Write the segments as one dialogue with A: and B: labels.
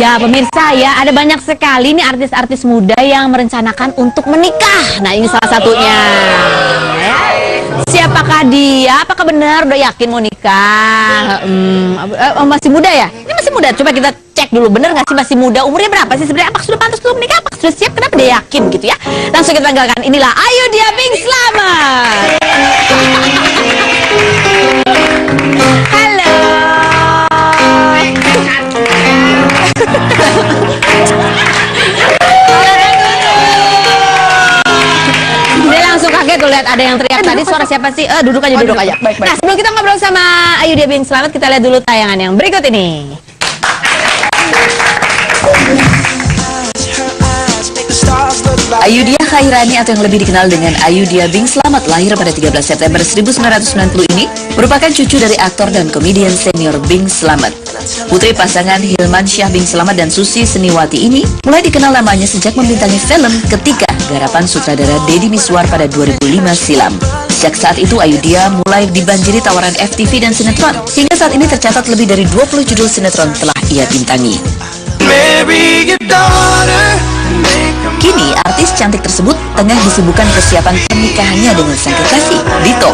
A: Ya pemirsa ya, ada banyak sekali nih artis-artis muda yang merencanakan untuk menikah. Nah ini salah satunya ya. Siapakah dia? Apakah benar udah yakin mau nikah? Masih muda ya? Ini masih muda, coba kita cek dulu, bener nggak sih masih muda? Umurnya berapa sih sebenarnya? Apakah sudah pantas untuk menikah? Apakah sudah siap? Kenapa dia yakin gitu ya? Langsung kita tanggalkan, inilah Ayu Dia Bing Slamet. Halo. Dia langsung kaget tuh lihat ada yang teriak tadi, suara siapa sih? Duduk aja, duduk aja. Baik. Nah, sebelum kita ngobrol sama Ayu Dia Bing Slamet, kita lihat dulu tayangan yang berikut ini.
B: Ayu Dia Khairani atau yang lebih dikenal dengan Ayu Dia Bing Slamet lahir pada 13 September 1990 ini merupakan cucu dari aktor dan komedian senior Bing Slamet. Putri pasangan Hilman Syah Bing Slamet dan Susi Seniwati ini mulai dikenal namanya sejak membintangi film Ketika garapan sutradara Deddy Miswar pada 2005 silam. Sejak saat itu Ayu Dia mulai dibanjiri tawaran FTV dan sinetron. Hingga saat ini tercatat lebih dari 20 judul sinetron telah ia bintangi. Kini artis cantik tersebut tengah disibukkan persiapan pernikahannya dengan sang kekasih, Dito.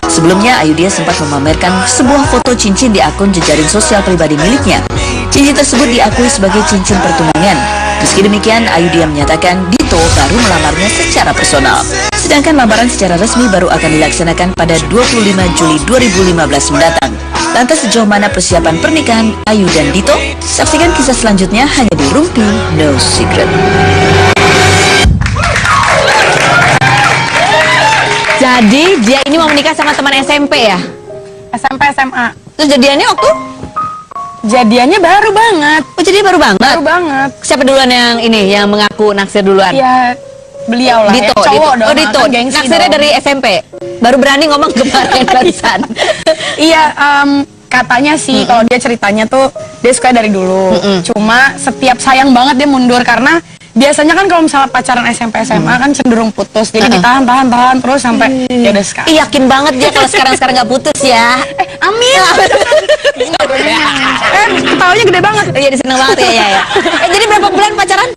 B: Sebelumnya Ayu Dia sempat memamerkan sebuah foto cincin di akun jejaring sosial pribadi miliknya. Cincin tersebut diakui sebagai cincin pertunangan. Meski demikian, Ayu Dia menyatakan Dito baru melamarnya secara personal. Sedangkan lamaran secara resmi baru akan dilaksanakan pada 25 Juli 2015 mendatang. Lantas sejauh mana persiapan pernikahan Ayu dan Dito? Saksikan kisah selanjutnya hanya di Rumpi No Secret.
A: Jadi dia ini mau menikah sama teman SMP ya?
C: SMP SMA.
A: Terus jadiannya waktu?
C: Jadiannya baru banget.
A: Oh jadi baru banget?
C: Baru banget.
A: Siapa duluan yang ini, yang mengaku naksir duluan?
C: Ya beliau lah.
A: Dito,
C: cowok
A: Dito.
C: dong.
A: Oh Dito, naksirnya
C: dong.
A: dari SMP? Baru berani ngomong kemarin barusan.
C: Iya, katanya sih kalau dia ceritanya tuh dia suka dari dulu. Cuma setiap sayang banget dia mundur karena biasanya kan kalau misalnya pacaran SMP SMA kan cenderung putus. Jadi ditahan terus sampai ya udah sekarang.
A: Yakin banget dia kalau sekarang nggak putus ya.
C: Amin. Ketawanya gede banget.
A: Iya, seneng banget ya. Jadi berapa bulan pacaran?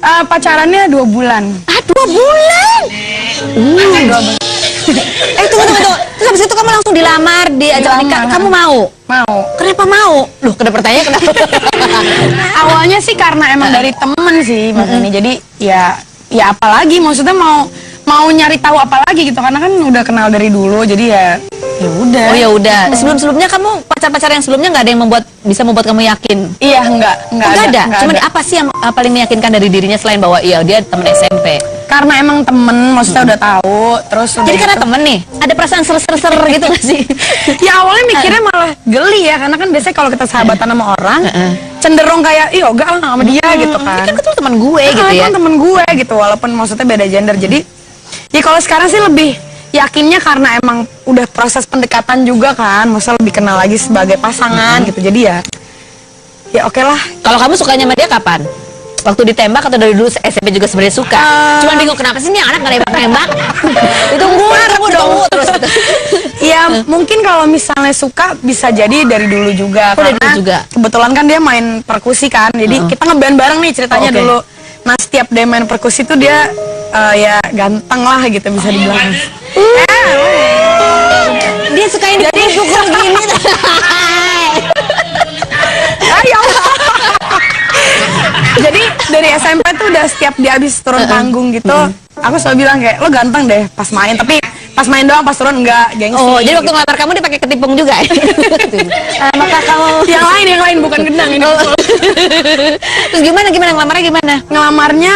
C: Pacarannya 2 bulan.
A: 2 bulan? 2 bulan. Tunggu. Terus habis itu kamu langsung dilamar, diajak nikah. Kamu mau?
C: Mau.
A: Kenapa mau? Loh, pertanyaan kenapa?
C: Awalnya sih karena emang dari temen sih makanya. Jadi ya apalagi maksudnya mau nyari tahu apa lagi gitu karena kan udah kenal dari dulu. Jadi ya udah.
A: Oh ya udah. Sebelumnya kamu pacar-pacar yang sebelumnya nggak ada yang bisa membuat kamu yakin?
C: Iya, enggak
A: ada. Cuma apa sih yang paling meyakinkan dari dirinya selain bahwa iya dia temen SMP?
C: Karena emang temen, maksudnya udah tahu. Terus
A: jadi karena temen nih, ada perasaan ser-ser gitu nggak sih?
C: Ya awalnya mikirnya malah geli ya, karena kan biasanya kalau kita sahabatan sama orang, cenderung kayak, ih enggak sama dia gitu kan.
A: Kan kebetulan teman gue gitu ya.
C: Kan temen gue gitu, walaupun maksudnya beda gender. Jadi, ya kalau sekarang sih lebih yakinnya karena emang udah proses pendekatan juga kan, maksudnya lebih kenal lagi sebagai pasangan gitu. Jadi ya oke lah.
A: Kalau kamu sukanya sama dia kapan? Waktu ditembak atau dari dulu SMP juga sebenarnya suka? Cuman bingung kenapa sih nih anak nggak nembak-nembak? Ditunggu dong terus.
C: Ya mungkin kalau misalnya suka bisa jadi dari dulu juga.
A: Dari
C: karena
A: dulu juga.
C: Kebetulan kan dia main perkusi kan, jadi kita ngeband bareng nih ceritanya dulu. Nah setiap dia main perkusi tuh dia ya ganteng lah gitu bisa dibilang.
A: Dia sukain jadi dukung gini.
C: Ayo. Jadi dari SMP tuh udah setiap dia habis turun panggung gitu, aku selalu bilang kayak lo ganteng deh pas main, tapi pas main doang, pas turun enggak, gengsi.
A: Oh, jadi waktu ngelamar kamu dia pakai ketipung juga ya? Maka kamu
C: yang lain bukan gendang ini.
A: Terus gimana ngelamarnya gimana?
C: Ngelamarnya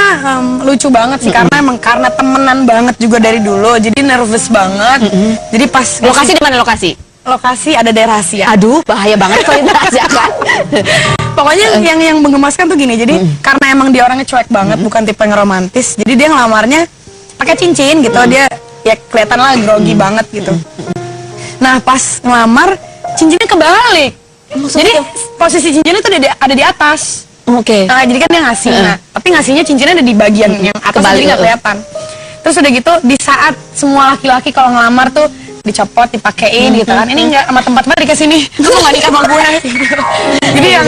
C: lucu banget sih karena temenan banget juga dari dulu, jadi nervous banget. Jadi pas
A: lokasi di mana lokasi?
C: Lokasi ada daerah rahasia.
A: Aduh, bahaya banget kalau dirahasiakan.
C: Pokoknya yang menggemaskan tuh gini, jadi karena emang dia orangnya cuek banget, bukan tipe yang romantis, jadi dia ngelamarnya pakai cincin gitu, dia ya kelihatan lah grogi banget gitu. Nah pas ngelamar, cincinnya kebalik. Jadi posisi cincinnya tuh ada di atas.
A: Oke.
C: Nah jadi kan dia ngasih, tapi ngasihnya cincinnya ada di bagian yang atas, jadi nggak kelihatan. Terus udah gitu, di saat semua laki-laki kalau ngelamar tuh dicopot, dipakein gitu kan. Ini enggak sama tempat banget dikasih nih. Kamu enggak nikah sama gue. Jadi Jadi yang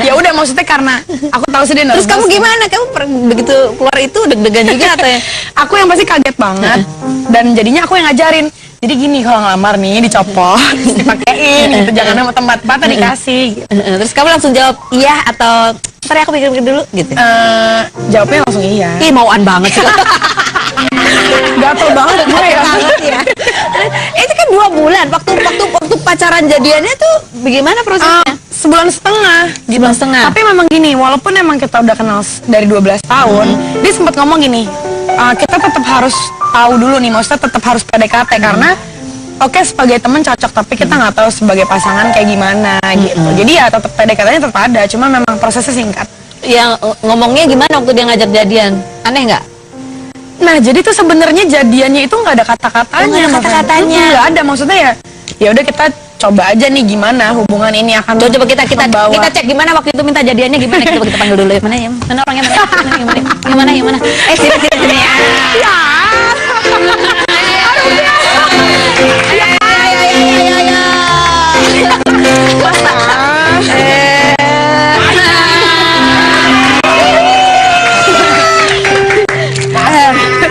C: ya udah maksudnya karena aku tahu sih dia nervous.
A: Terus kamu gimana? Kamu begitu keluar itu deg-degan juga atau ya?
C: Aku yang pasti kaget banget dan jadinya aku yang ngajarin. Jadi gini kalau ngelamar nih dicopot, terus dipakein gitu, jangan sama tempat dikasih gitu.
A: Terus kamu langsung jawab iya atau ntar ya aku pikir-pikir dulu gitu?
C: Jawabnya langsung iya.
A: Ih mauan banget sih.
C: Gatel banget gue ya.
A: Banget ya. Itu kan 2 bulan. Waktu pacaran jadiannya tuh bagaimana prosesnya?
C: Sebulan setengah.
A: Sebulan setengah.
C: Tapi memang gini, walaupun emang kita udah kenal dari 12 tahun, dia sempat ngomong gini, kita tetap harus tahu dulu nih, maksudnya tetap harus PDKT karena oke, sebagai teman cocok, tapi kita nggak tahu sebagai pasangan kayak gimana gitu. Jadi ya tetap PDKT-nya tetap ada, cuma memang prosesnya singkat.
A: Yang ngomongnya gimana waktu dia ngajak jadian? Aneh nggak?
C: Nah, jadi tuh sebenarnya jadiannya itu nggak ada kata-katanya.
A: Nggak ada kata-katanya.
C: Nggak ada, maksudnya ya udah kita coba aja nih gimana hubungan ini akan
A: Coba kita
C: membawa.
A: kita cek gimana waktu itu minta jadiannya gimana, kita panggil dulu. Mana ya? Mana orangnya? Gimana? Sini.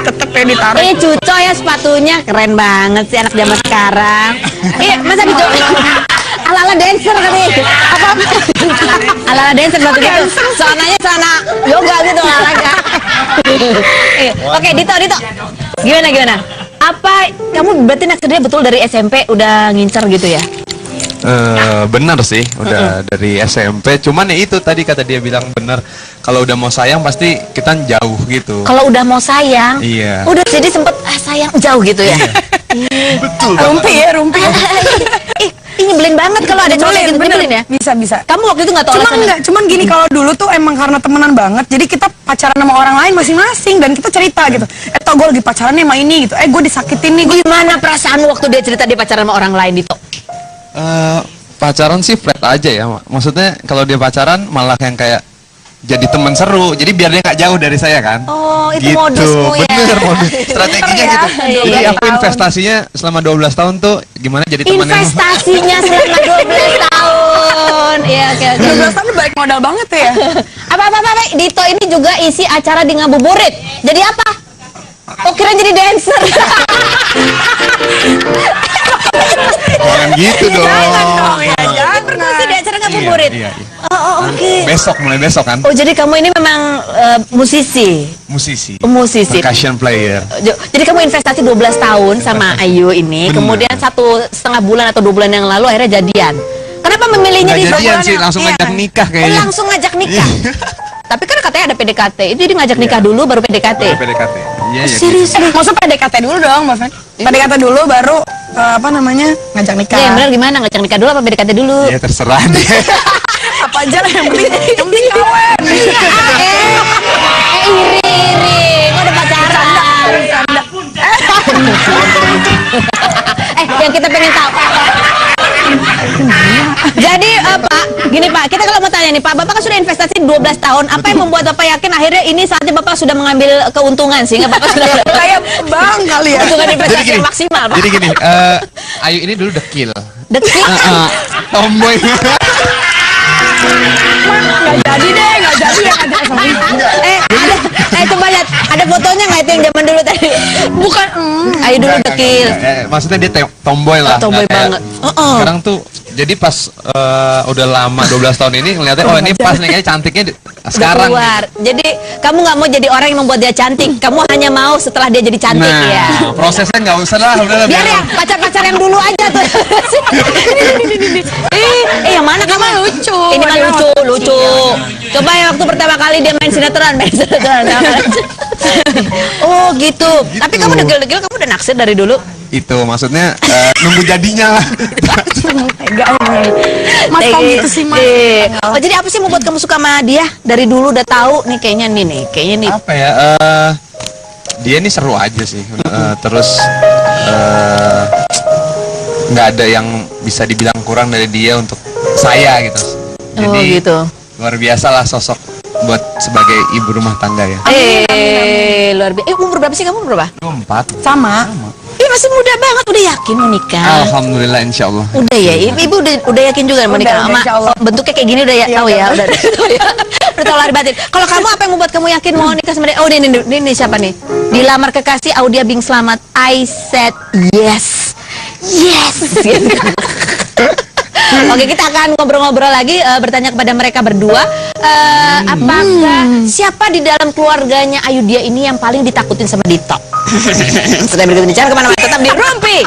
C: Tetep ya ditaruh.
A: Cuco ya sepatunya keren banget sih anak zaman sekarang. Masa dicoba ala-ala dancer kali. Apa? Ala-ala dancer waktu gitu. Soalnya celana yoga gitu olahraga. Oke, Dito. Gimana? Apa kamu berarti naksir dia betul dari SMP udah ngincer gitu ya?
D: Benar sih, udah dari SMP. Cuman ya itu tadi kata dia bilang benar. Kalau udah mau sayang pasti kita jauh gitu.
A: Kalau udah mau sayang,
D: Iya.
A: udah jadi sempet sayang jauh gitu ya.
D: Betul.
C: Rumpi.
A: Ini nyebelin banget kalau ada cowok gitu nyebelin ya.
C: Bisa.
A: Kamu waktu itu nggak tahu alasannya?
C: Cuman gini, kalau dulu tuh emang karena temenan banget, jadi kita pacaran sama orang lain masing-masing dan kita cerita gitu. Toh gue lagi pacaran nih sama ini gitu. Gue disakitin nih.
A: Gimana perasaanmu waktu dia cerita dia pacaran sama orang lain Dito?
D: Pacaran sih flat aja ya. Maksudnya kalau dia pacaran malah yang kayak jadi teman seru. Jadi biar dia nggak jauh dari saya kan.
A: Oh, itu
D: gitu.
A: modusmu ya.
D: Bener, modus. Strateginya
C: Ya,
D: gitu.
A: iya,
D: Jadi
A: iya.
D: aku investasinya selama 12 tahun tuh gimana jadi teman yang
A: Investasinya selama 12 tahun. Iya, oke.
C: 12 tahun balik modal banget ya.
A: Apa Dito ini juga isi acara di ngabuburit. Jadi apa? Oh, kira jadi dancer.
D: Jangan gitu dong.
A: Berkursi di acara ngabuburit.
D: Iya.
A: Oh, oke.
D: Mulai besok kan.
A: Oh, jadi kamu ini memang musisi.
D: Musisi.
A: Musisi.
D: Percussion player.
A: Jadi kamu investasi 12 tahun sama Ayu ini,
D: Bener.
A: kemudian 1,5 bulan atau 2 bulan yang lalu akhirnya jadian. Kenapa memilihnya
D: Nggak
A: di
D: jadian
A: bulan
D: sih,
A: yang-
D: langsung
A: Iya
D: ngajak
A: kan?
D: nikah
A: Oh,
D: kayaknya.
A: langsung ngajak nikah. Tapi kan katanya ada PDKT. Itu jadi ngajak nikah dulu baru PDKT.
D: PDKT. Iya, iya.
A: Serius?
C: Maksudnya PDKT dulu dong, Mbak Fen. PDKT dulu baru ngajak nikah.
A: Ya, yang benar gimana? Ngajak nikah dulu apa PDKT dulu?
D: Ya terserah deh.
C: Apa aja lah yang penting kawan.
A: Iri. Kok udah pacaran? Yang kita pengen tahu. Jadi Pak, gini Pak, kita kalau mau tanya nih Pak, Bapak kan sudah investasi 12 tahun. Apa yang membuat Bapak yakin akhirnya ini saatnya Bapak sudah mengambil keuntungan sehingga Bapak sudah
C: Kayak bang kali ya.
A: keuntungan investasi yang maksimal, Pak?
D: Jadi gini, Ayu ini dulu dekil.
A: Detik.
D: Tomboy.
C: Nggak jadi ya.
A: Coba lihat, ada fotonya nggak itu yang zaman dulu tadi?
C: Bukan.
A: Ayo dulu
D: Enggak,
A: dekil.
D: maksudnya dia tomboy lah.
A: Tomboy
D: nggak kayak-
A: banget. Oh.
D: Sekarang tuh jadi pas udah lama 12 tahun ini ngeliatnya oh ini pas nih kayaknya cantiknya
A: Udah
D: sekarang.
A: keluar. Jadi kamu nggak mau jadi orang yang membuat dia cantik. Kamu hanya mau setelah dia jadi cantik
D: Nah,
A: ya.
D: prosesnya nggak usah lah, udah lah,
A: Biar ya pacar-pacar yang dulu aja tuh. Yang mana kamu lucu? Ini mah lucu. Coba ya waktu pertama kali dia main sinetron. Oh gitu. Tapi kamu degil-degil, kamu udah naksir dari dulu.
D: Itu maksudnya nunggu jadinya lah.
C: Mas kok gitu sih Mas.
A: Oh jadi apa sih membuat kamu suka sama dia? Dari dulu udah tahu nih kayaknya nih.
D: Apa ya? Dia nih seru aja sih. Terus nggak ada yang bisa dibilang kurang dari dia untuk saya gitu. Jadi
A: Oh gitu.
D: luar biasa lah sosok buat sebagai ibu rumah tangga ya.
A: Luar biasa. Umur berapa sih kamu? Umur berapa?
D: 4.
C: Sama.
A: Dia masih muda banget, udah yakin mau nikah?
D: Alhamdulillah, insya Allah.
A: Udah ya, ibu udah yakin juga mau nikah
C: Udah,
A: sama
C: insya Allah.
A: bentuknya kayak gini udah ya
C: Iya,
A: tahu ya,
C: udah.
A: udah tahu ya. Udah tahu lahir batin. Kalau kamu apa yang membuat kamu yakin mau nikah sama dia? Oh ini siapa nih? Dilamar kekasih Audia Bing Slamet. I said yes. Yes. Oke, kita akan ngobrol-ngobrol lagi, bertanya kepada mereka berdua, apakah siapa di dalam keluarganya Ayudhya ini yang paling ditakutin sama Dito? Setelah berikut bicara kemana-mana, tetap di Rumpi.